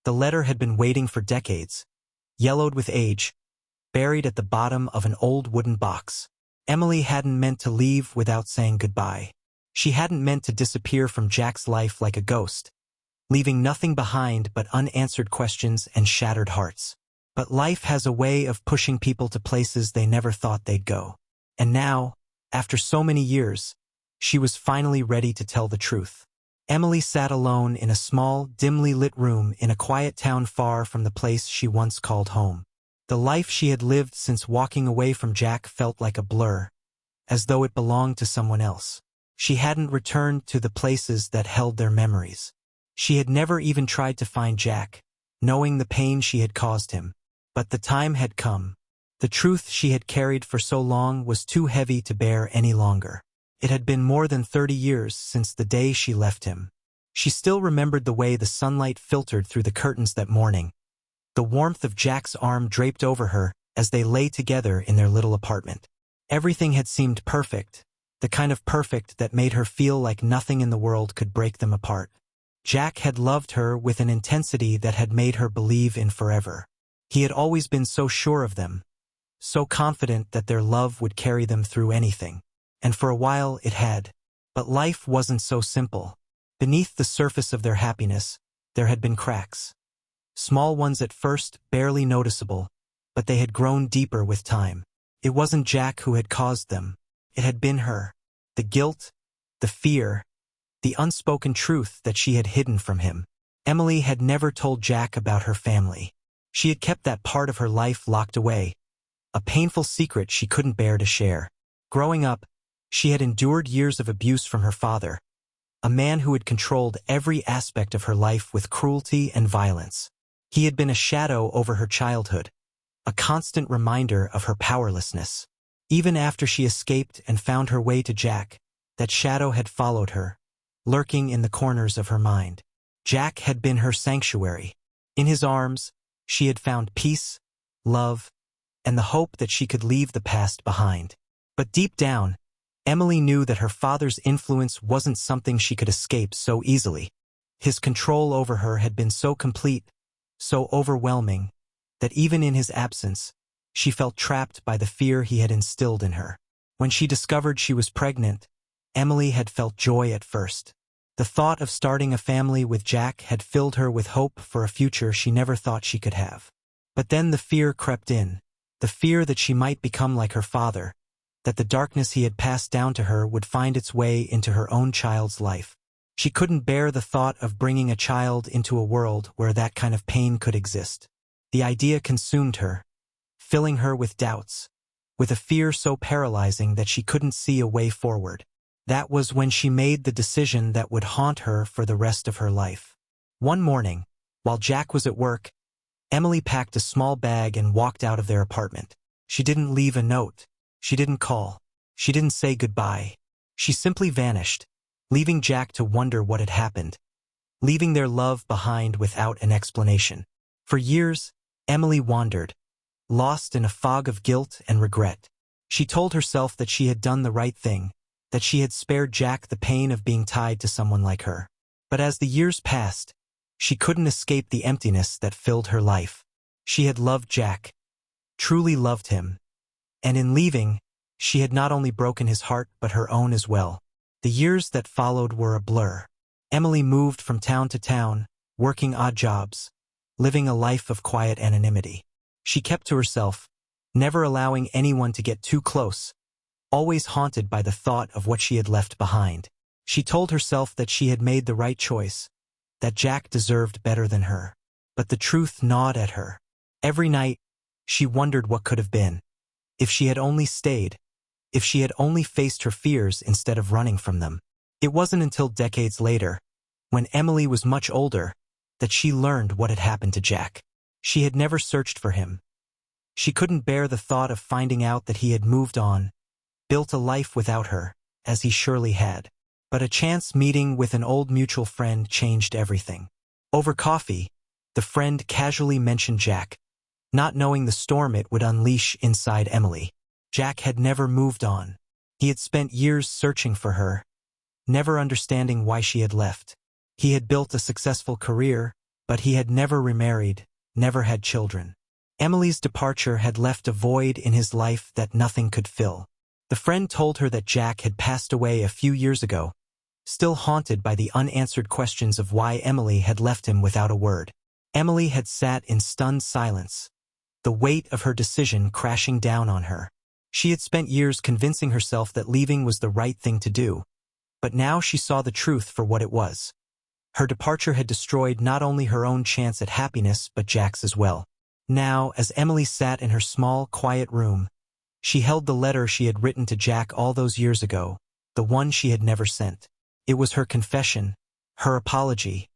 The letter had been waiting for decades, yellowed with age, buried at the bottom of an old wooden box. Emily hadn't meant to leave without saying goodbye. She hadn't meant to disappear from Jack's life like a ghost, leaving nothing behind but unanswered questions and shattered hearts. But life has a way of pushing people to places they never thought they'd go. And now, after so many years, she was finally ready to tell the truth. Emily sat alone in a small, dimly lit room in a quiet town far from the place she once called home. The life she had lived since walking away from Jack felt like a blur, as though it belonged to someone else. She hadn't returned to the places that held their memories. She had never even tried to find Jack, knowing the pain she had caused him. But the time had come. The truth she had carried for so long was too heavy to bear any longer. It had been more than 30 years since the day she left him. She still remembered the way the sunlight filtered through the curtains that morning, the warmth of Jack's arm draped over her as they lay together in their little apartment. Everything had seemed perfect, the kind of perfect that made her feel like nothing in the world could break them apart. Jack had loved her with an intensity that had made her believe in forever. He had always been so sure of them, so confident that their love would carry them through anything. And for a while it had. But life wasn't so simple. Beneath the surface of their happiness, there had been cracks. Small ones at first, barely noticeable, but they had grown deeper with time. It wasn't Jack who had caused them. It had been her. The guilt, the fear, the unspoken truth that she had hidden from him. Emily had never told Jack about her family. She had kept that part of her life locked away, a painful secret she couldn't bear to share. Growing up, she had endured years of abuse from her father, a man who had controlled every aspect of her life with cruelty and violence. He had been a shadow over her childhood, a constant reminder of her powerlessness. Even after she escaped and found her way to Jack, that shadow had followed her, lurking in the corners of her mind. Jack had been her sanctuary. In his arms, she had found peace, love, and the hope that she could leave the past behind. But deep down, Emily knew that her father's influence wasn't something she could escape so easily. His control over her had been so complete, so overwhelming, that even in his absence, she felt trapped by the fear he had instilled in her. When she discovered she was pregnant, Emily had felt joy at first. The thought of starting a family with Jack had filled her with hope for a future she never thought she could have. But then the fear crept in, the fear that she might become like her father, that the darkness he had passed down to her would find its way into her own child's life. She couldn't bear the thought of bringing a child into a world where that kind of pain could exist. The idea consumed her, filling her with doubts, with a fear so paralyzing that she couldn't see a way forward. That was when she made the decision that would haunt her for the rest of her life. One morning, while Jack was at work, Emily packed a small bag and walked out of their apartment. She didn't leave a note. She didn't call. She didn't say goodbye. She simply vanished, leaving Jack to wonder what had happened, leaving their love behind without an explanation. For years, Emily wandered, lost in a fog of guilt and regret. She told herself that she had done the right thing, that she had spared Jack the pain of being tied to someone like her. But as the years passed, she couldn't escape the emptiness that filled her life. She had loved Jack, truly loved him, and in leaving, she had not only broken his heart but her own as well. The years that followed were a blur. Emily moved from town to town, working odd jobs, living a life of quiet anonymity. She kept to herself, never allowing anyone to get too close, always haunted by the thought of what she had left behind. She told herself that she had made the right choice, that Jack deserved better than her. But the truth gnawed at her. Every night, she wondered what could have been. If she had only stayed, if she had only faced her fears instead of running from them. It wasn't until decades later, when Emily was much older, that she learned what had happened to Jack. She had never searched for him. She couldn't bear the thought of finding out that he had moved on, built a life without her, as he surely had. But a chance meeting with an old mutual friend changed everything. Over coffee, the friend casually mentioned Jack, not knowing the storm it would unleash inside Emily. Jack had never moved on. He had spent years searching for her, never understanding why she had left. He had built a successful career, But he had never remarried, never had children. Emily's departure had left a void in his life that nothing could fill. The friend told her that Jack had passed away a few years ago, still haunted by the unanswered questions of why Emily had left him without a word. Emily had sat in stunned silence, the weight of her decision crashing down on her. She had spent years convincing herself that leaving was the right thing to do, but now she saw the truth for what it was. Her departure had destroyed not only her own chance at happiness but Jack's as well. Now, as Emily sat in her small, quiet room, she held the letter she had written to Jack all those years ago, the one she had never sent. It was her confession, her apology,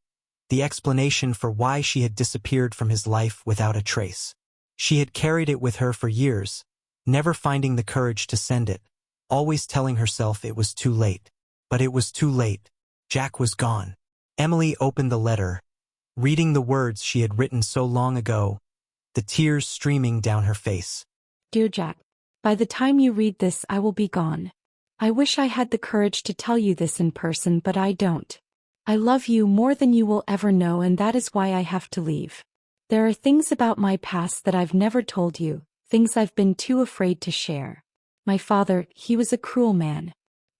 the explanation for why she had disappeared from his life without a trace. She had carried it with her for years, never finding the courage to send it, always telling herself it was too late. But it was too late. Jack was gone. Emily opened the letter, reading the words she had written so long ago, the tears streaming down her face. Dear Jack, by the time you read this I will be gone. I wish I had the courage to tell you this in person, but I don't. I love you more than you will ever know, and that is why I have to leave. There are things about my past that I've never told you, things I've been too afraid to share. My father, he was a cruel man.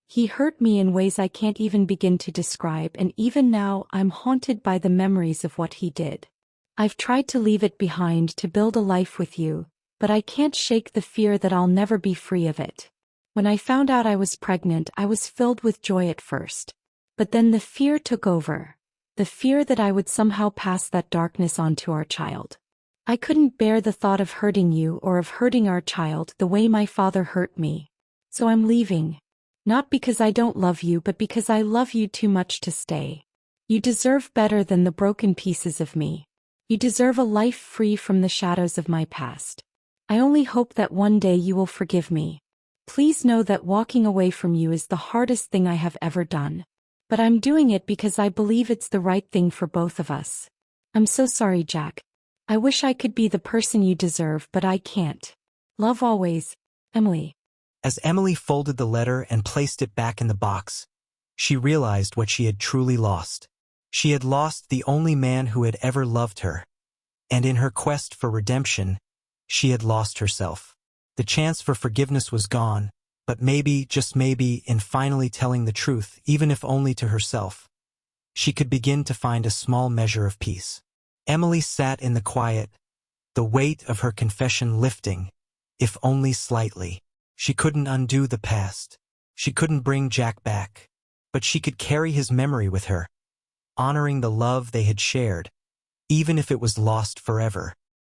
He hurt me in ways I can't even begin to describe, and even now I'm haunted by the memories of what he did. I've tried to leave it behind to build a life with you, but I can't shake the fear that I'll never be free of it. When I found out I was pregnant, I was filled with joy at first. But then the fear took over. The fear that I would somehow pass that darkness on to our child. I couldn't bear the thought of hurting you or of hurting our child the way my father hurt me. So I'm leaving. Not because I don't love you, but because I love you too much to stay. You deserve better than the broken pieces of me. You deserve a life free from the shadows of my past. I only hope that one day you will forgive me. Please know that walking away from you is the hardest thing I have ever done. But I'm doing it because I believe it's the right thing for both of us. I'm so sorry, Jack. I wish I could be the person you deserve, but I can't. Love always, Emily. As Emily folded the letter and placed it back in the box, she realized what she had truly lost. She had lost the only man who had ever loved her. And in her quest for redemption, she had lost herself. The chance for forgiveness was gone, but maybe, just maybe, in finally telling the truth, even if only to herself, she could begin to find a small measure of peace. Emily sat in the quiet, the weight of her confession lifting, if only slightly. She couldn't undo the past. She couldn't bring Jack back, but she could carry his memory with her, honoring the love they had shared, even if it was lost forever.